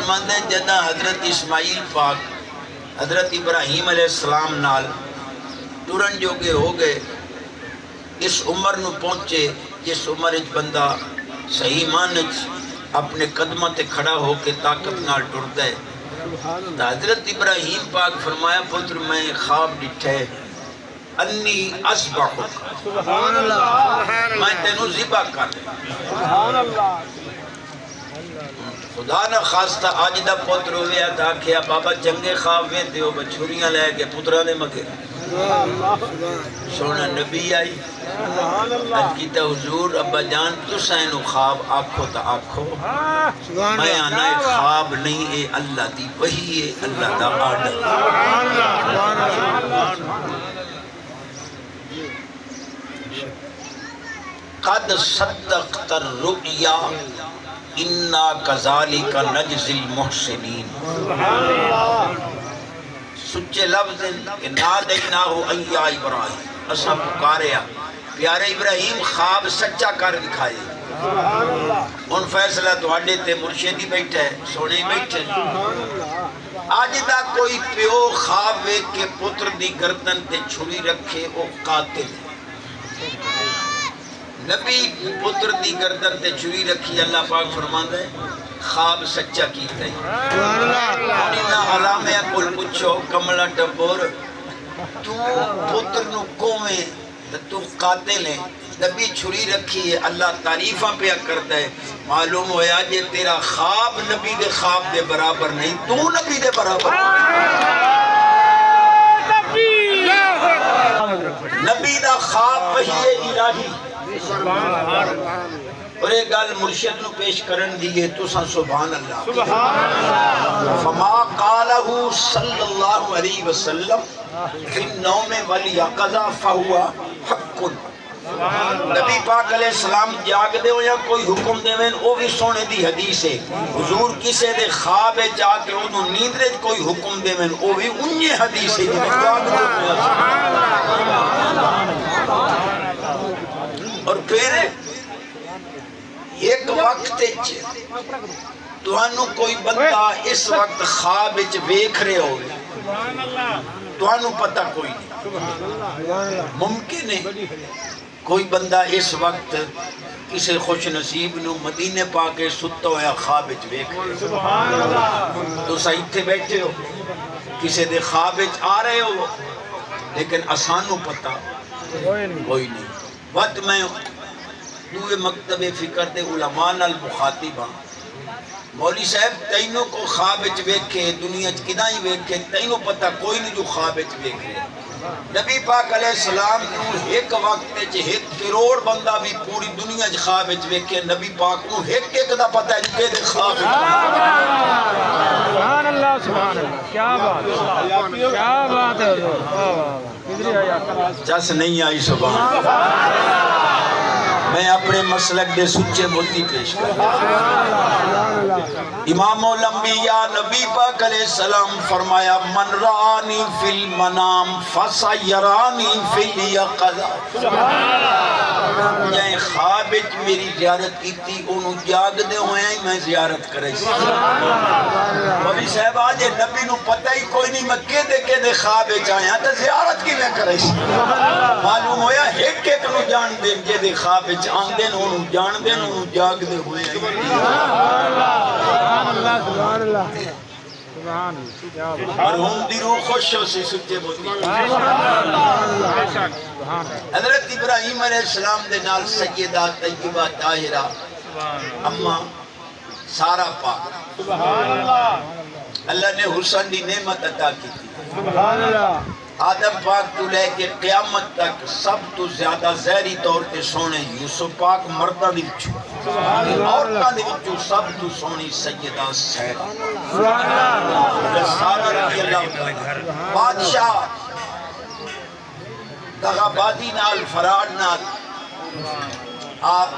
فرماندے جدہ حضرت اسماعیل پاک حضرت ابراہیم علیہ السلام نال ٹرن جو گے ہو گئے اس عمر نو پہنچے جس عمر اچ بندہ صحیح معنی اپنے قدمہ تے کھڑا ہو کے طاقت نال ٹرتا ہے. حضرت ابراہیم پاک فرمایا پتر میں خواب ڈٹھے انی اصبح میں تینوں ذبح کر خدا نہ خواستہ آج دا پتر ہوئے تھا کہ بابا جنگے خواب میں دیو بچھوریاں لے کے پترہ نے مگے سونا نبی آئی کیتا حضور ابا جان تو سینو خواب آنکھو تا آنکھو میں آنا ہے خواب نہیں اے اللہ دی وہی ہے اللہ دا آڈر. قد صدقت الرؤیا انا کذالک نجزی المحسنین. سچے لفظ کہ نادیناہو ایا ابراہیم اسا پکاریا پیارے ابراہیم خواب سچا کر دکھائے. ان فیصلہ تواڈے تے مرشدی بیٹھا ہے سونے بیٹھے. آج دا کوئی پیو خواب وے کے پتر دی گردن تے چھری رکھے او قاتل. نبی پتر دی گردن تے چھری رکھی اللہ پاک فرماندا ہے خواب سچا کیتا ہے. انہاں علامہ کول پوچھو کملا ٹپور تو پتر نو کوویں تے تو قاتل ہے. نبی چھری رکھی ہے اللہ تعریفاں پہ کرتا ہے. معلوم ہویا جے تیرا خواب نبی دے خواب دے برابر نہیں تو نبی دے برابر نبی دا خواب وحی الہی. اور ایک گل مرشد نو پیش کرن دیئے تو سن سبحان اللہ. فما قالہ صلی اللہ علیہ وسلم فی النوم والیقظہ فہوا حق. نبی پاک علیہ السلام جاگ دے ہو یا کوئی حکم دے وین او بھی سونے دی حدیث ہے. حضور کسے دے خواب جا کے انہوں نیندرے کوئی حکم دے وین او بھی انہی حدیث ہے. اور پھر ایک وقت توانو کوئی بندہ اس وقت خواب ویکھ رہے ہو توانو پتہ کوئی نہیں. ممکن ہے کوئی بندہ اس وقت کسی خوش نصیب نو مدینے پاکے ستا ہویا خواب ویکھ رہے تو صحیح تھے بیٹھے ہو کسی دے خواب آ رہے ہو لیکن آسانو پتہ کوئی نہیں. وقت میں دوئے مکتب فکر دے علماء نال مخاطب ہاں. مولی صاحب تینوں کو خواب ویکھے دنیا کدائی ویکھے تینوں پتہ کوئی نہیں جو خواب ویکھے. نبی پاک علیہ السلام نو ایک وقت ایک کروڑ بندہ بھی پوری دنیا خواب ویکھے نبی پاک نو ایک دا پتہ ہے کہ دے خواب. سبحان اللہ سبحان اللہ کیا بات ہے جس نہیں آئی سبحان میں اپنے مسلک دے سچے بولتی پیش کر. امام الانبیاء نبی پاک علیہ السلام فرمایا من رانی فی المنام فسیرانی فی الیقظہ. جائیں خوابت میری زیارت کی تھی انہوں جاگ دے ہوئے ہیں میں زیارت کرے. مولی صاحب آج نبی نو پتہ ہی کوئی نہیں مکے دے خواب چاہیاں تو زیارت کی میں کرے. معلوم ہویا ایک نو جان دے جے دے خواب آن دین انہوں جان دین انہوں جاگ دے ہوئے ہیں. مرحوم دی روح خوش ہو سی سچے بولتی. حضرت ابراہیم علیہ السلام دے نال سیدہ طیبہ طاہرہ اما سارا پاک اللہ نے حسن دی نعمت عطا کی تھی. آدم پاک تو لے کے قیامت تک سب تو زیادہ زہری طور تے سونے یوسف پاک مردہ دی وچو عورتہ دی وچو سب تو سونی سیدہ سیدہ سارا رضی اللہ بادشاہ دغابادی نال فراد نال آپ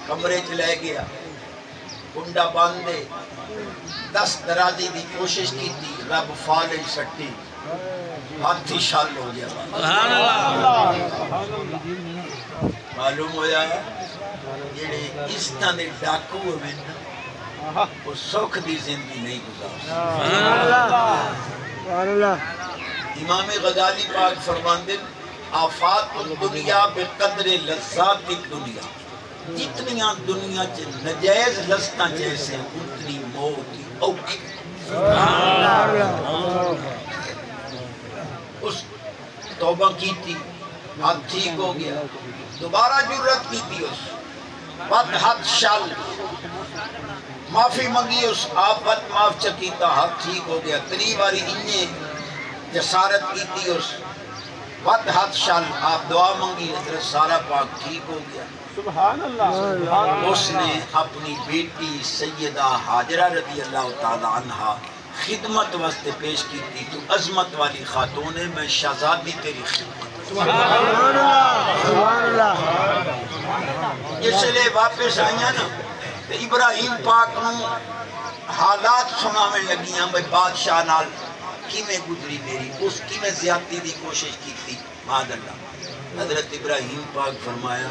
کمرے چلے گیا کنڈا باندھے 10 درازی دی کوشش کی تھی رب فالج سٹی ہاتھی شال ہو گیا. معلوم ہو جائے جیڑے اس طرح دے ڈاکو ہوئے وہ سکھ دی زندگی نہیں گزار امام غزالی پاک فرماندے آفات الدنیا بقدر لذات الدنیا، جتنیاں دنیا چ نجائز لذتاں جیسے اتنی موت کی اوکھی۔ اس توبہ کی تھی، ہاتھ ٹھیک ہو گیا، دوبارہ جرت کی تھی، اس بد حد شل معافی منگی، اس آپ بد معاف چکیتا، ہاتھ ٹھیک ہو گیا، تری باری انہیں جسارت کی تھی، اس بد حد شل آپ دعا منگی، حضرت سارا پاک ٹھیک ہو گیا۔ سبحان اللہ۔ اس نے اپنی بیٹی سیدہ حاجرہ رضی اللہ تعالی عنہ خدمت واسطے پیش کی تھی، تو عظمت والی خاتون ہے، میں شہزادی تیری خدمت۔ جس لئے واپس آئیاں نا تو ابراہیم پاک نو حالات سناویں لگیاں بھئی بادشاہ نال کی میں گزری میری، اس کی میں زیادتی دی کوشش کی تھی، معاذ اللہ۔ حضرت ابراہیم پاک فرمایا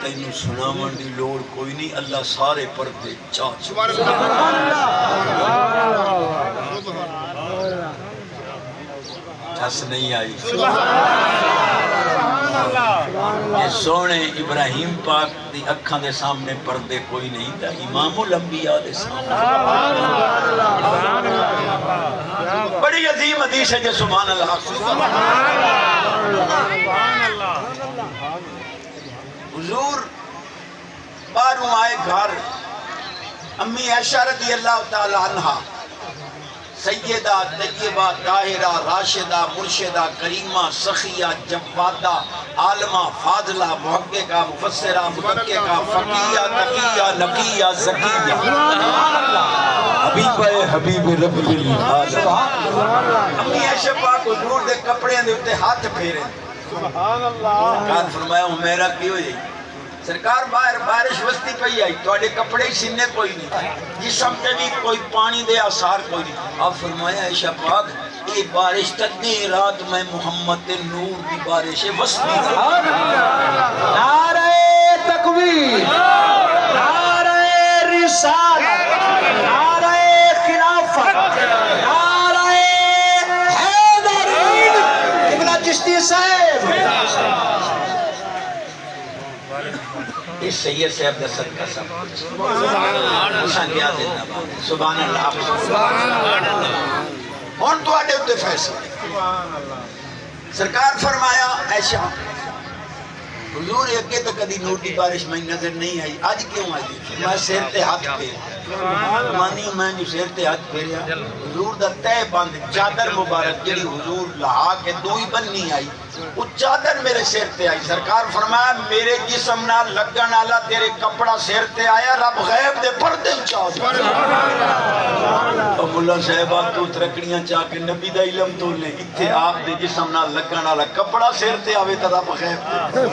تینوں سناون دی لوڑ کوئی نہیں، اللہ سارے پردے چاچ۔ ٹھس نہیں آئی۔ یہ سونے ابراہیم پاک دی اکھاں دے سامنے پردے کوئی نہیں تھا، امام الانبیاء دے سامنے۔ بڑی عظیم حدیث ہے جو سبحان اللہ۔ حضور باہروں آئے گھر، امی عائشہ رضی اللہ تعالی عنہ سیدہ طیبہ طاہرہ راشدہ مرشدہ کریمہ سخیہ جوادہ عالمہ فاضلہ محققہ مفسرہ مدققہ فقیہ تقیہ نقیہ زکیہ حبیب رب العالمین۔ امی عائشہ پاک حضور دے کپڑے دے اتے ہاتھ پھیرے، کہا فرمایا میرا کی ہو جائے سرکار باہر بارش وستی پئی آئی، توڑے کپڑے سننے کوئی نہیں، جسم تے بھی کوئی پانی دے آثار کوئی نہیں۔ اب فرمایا عائشہ پاک یہ بارش تدنی رات میں محمد نور دی بارش وستی۔ نعرہ تکبیر، نعرہ رسالت، نعرہ خلافت، نعرہ حیدری، ابن چشتی صاحب۔ اس سید صاحب دا صدقہ سب کچھ سبحان اللہ۔ ہون تو آٹے ہوتے فیصلہ سرکار فرمایا عائشہ حضور اگے تو کدی نور دی بارش میں نظر نہیں آئی، آج کیوں آئی؟ میں سیر تے ہاتھ پھیر مانی میں جو سیر تے ہاتھ پھیریا، حضور دا تے بند چادر مبارک جڑی حضور لہا کے دو ہی بننی آئی، وہ چادر میرے سیر تے آئی۔ سرکار فرمایا میرے جسم نہ لگن والا تیرے کپڑا سیر تے آیا، رب غیب دے پردے چاہ دے۔ ملا صاحبہ تو ترکڑیاں چاہ کے نبی دا علم تو لے، اتھے آپ دے جسم نہ لگن والا کپڑا سیر تے آوے تا رب غیب دے۔